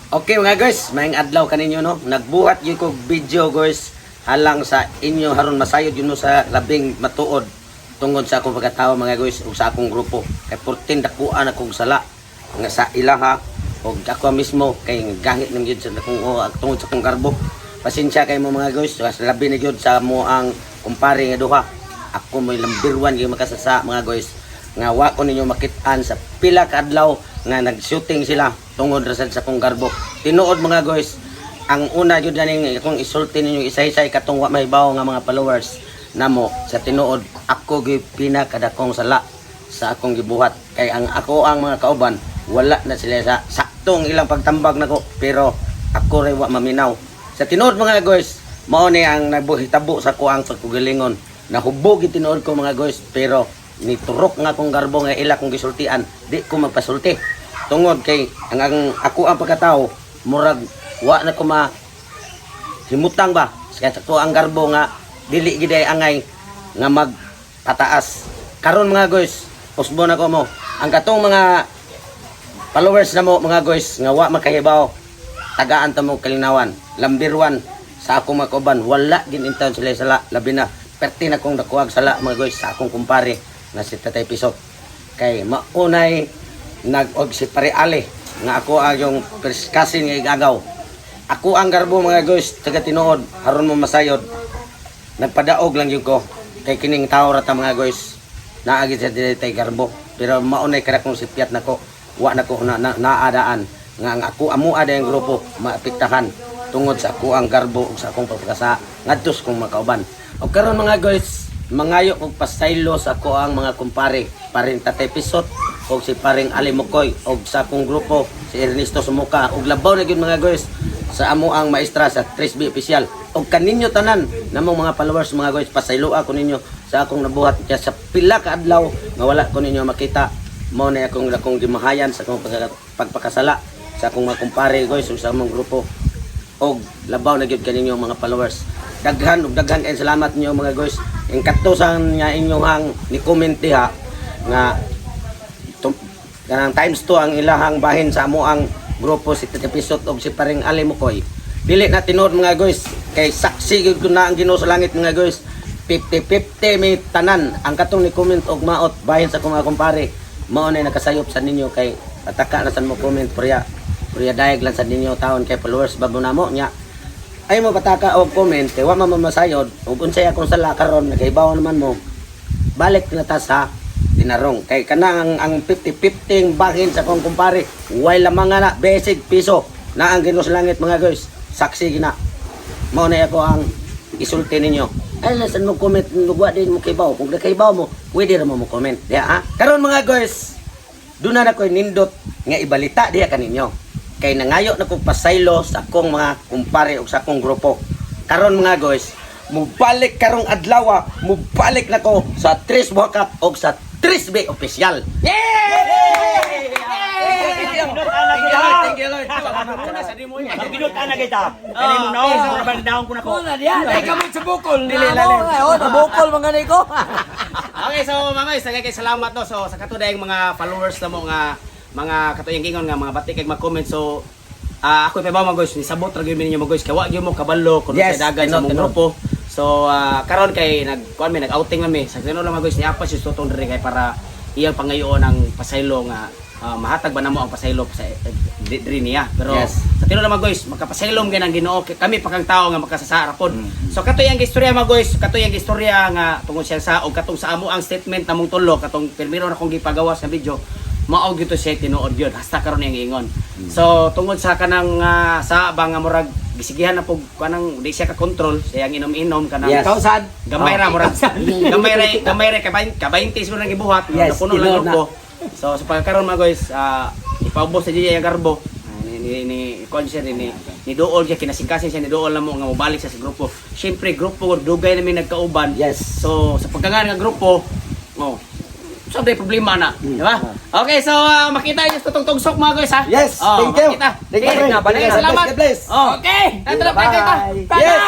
Okay mga guys, maing adlaw kaninyo no. Nagbuhat gyud kog video guys halang sa inyo haron masayod yun mo sa labing matuod tungod sa akong pagkatao mga guys ug sa akong grupo. Kay 14 dakuan akong sala nga sa ilaha ug ako mismo kay gangit nang gyud sa akong tungod sa akong garbo. Pasensya kay mo mga guys, labi na gyud sa mo ang kumpare nga duha. Ako mo'y number 1 gyud makasasa mga guys. Nga wa ko ninyo makit-an sa pila ka adlaw nga nag-shooting sila tungod ra sa akong garbo. Tinuod mga guys, ang una gyud ning akong isulti ninyo isa-isa katong wa mahibaw nga mga followers namo sa tinuod ako gyud pinakadakong sala sa akong gibuhat kay ang ako ang mga kauban wala na sila sa saktong ilang pagtambag nako pero ako ray wa maminaw. Sa tinuod mga guys, mao ni ang nagbuhitabo sa kuang pagkugalingon. Nahubog gyud tinuod ko mga guys pero niturok nga akong garbo nga ila kong gisultian, di ko magpasulti. Tungod kay ang ako ang pagkatao murag wa na ko ma himutang ba sa ko ang garbo nga dili gid ay angay nga magpataas. Karon mga guys, usbo na ko mo ang katong mga followers na mo mga guys nga wa makahibaw tagaan ta mo kalinawan. Number 1 sa akong mga kauban wala ginintaw sila sala labi na perti na kong dakuag sala mga guys sa akong kumpare na si Tatay Pisok kay maunay nag-og si Pare Ali nga ako ang yung kasin nga igagaw. Ako ang garbo mga guys taga tinuod haron mo masayod nagpadaog lang yun ko kay kining tao rata mga guys naagi sa Tatay garbo pero maunay kada kong sipiat nako wa nako naadaan nga ang ako amo ada yung grupo maapektahan tungod sa ako ang garbo ug sa akong pagkasa ngadtos kong makauban. O karon mga guys mangayo og pasaylo sa ako ang mga kumpare paring Tatay Pisot og si paring Ali Mukoy og sa akong grupo si Ernesto Sumuka og labaw na gyud mga guys sa amo ang maestra sa 3B official og kaninyo tanan namong mga followers mga guys pasaylo ako ninyo sa akong nabuhat kaya sa pila ka adlaw nga wala ko ninyo makita mao na akong gimahayan sa akong pagpakasala sa akong mga kumpare guys ug sa among grupo og labaw na gyud kaninyo mga followers. Daghan ug daghan kay salamat niyo mga guys. Ang katusan nga inyong ni-comment diha nga kanang times 2 ang ilahang bahin sa amo ang grupo si Tatay Pisot og si paring Ali Mukoy. Dili na tinuod mga guys kay saksi gyud ko na ang Ginoo sa langit mga guys. 50-50 may tanan ang katong ni-comment og maot bahin sa akong mga kumpare. Mao na nakasayop sa ninyo kay ataka na sa mo comment priya dayag lang sa ninyo taon kay followers bago namo nya ay mo pataka og comment kay wa man masayod ug unsay akong sala karon nagaibaw naman mo balik na ta sa tinarong kay kana ang 50-50 bahin sa akong kumpare way lamang na basic piso na ang Ginoo sa langit mga guys saksi gina mao na ako ang isulti ninyo ay lasan mo comment lugwa din mo kaybaw kung nakaibaw mo pwede ra mo comment diha ha karon mga guys duna na koy nindot nga ibalita diha kaninyo kay nangayo na kong pasaylo sa akong mga kumpare o sa akong grupo. Karon mga guys, mubalik karong adlaw, mubalik na ko sa 3 Buhakap o sa 3B official. Yay! Thank you Lord. Ginutan na kita. Kani mo naon sa bandahon ko nako. Wala diyan. Ay kami sa bukol. Dili lalim. Bukol mga niko. Okay, so mga guys, kay salamat no. So sa katudayang mga followers na mo nga mga katuyang gingon nga mga batik kay mag-comment. So ako pa ba mga guys, nisabot ra gyud ninyo mga guys kay wa gyud mo kabalo kun Yes, sa dagan sa mong grupo. So karon kay nag-outing kami. Sa tinuod lang mga guys, niapa si Sutong diri kay para iyang pangayoon ang pasaylo nga mahatag ba namo ang pasaylo sa diri niya. Pero yes. sa tinuod lang mga guys, magkapasaylom gyud ang Ginoo kami pa kang tawo nga makasasara pod. So katuyang istorya mga guys, katuyang istorya nga tungod siya sa og katong sa amo ang statement namong tulo katong pirmiro na kong gipagawas sa video mao gyud to siya tinuod gyud hasta karon yang ingon. So tungod sa kanang sa bang murag gisigihan na pug kanang di siya ka control siya ang inom-inom kanang Yes. Kausan. gamay ra murag gamay ra ka 20 siguro nang gibuhat Yes, napuno lang tinuod na. grupo. So sa pagkaron mga guys ipaubos sa diya yung garbo ni concert ni duol siya kinasingkasin siya ni duol na mo nga mobalik siya sa grupo. Syempre grupo dugay namin nagkauban. Yes. So sa pagkangan nga grupo so may problema na, di ba? Okay, so makita niyo sa tugtog-sok mga guys ha. Yes, thank you. Makita. Thank you. Okay, Balik na, salamat. God bless. Okay, tatara pa kita. Yes.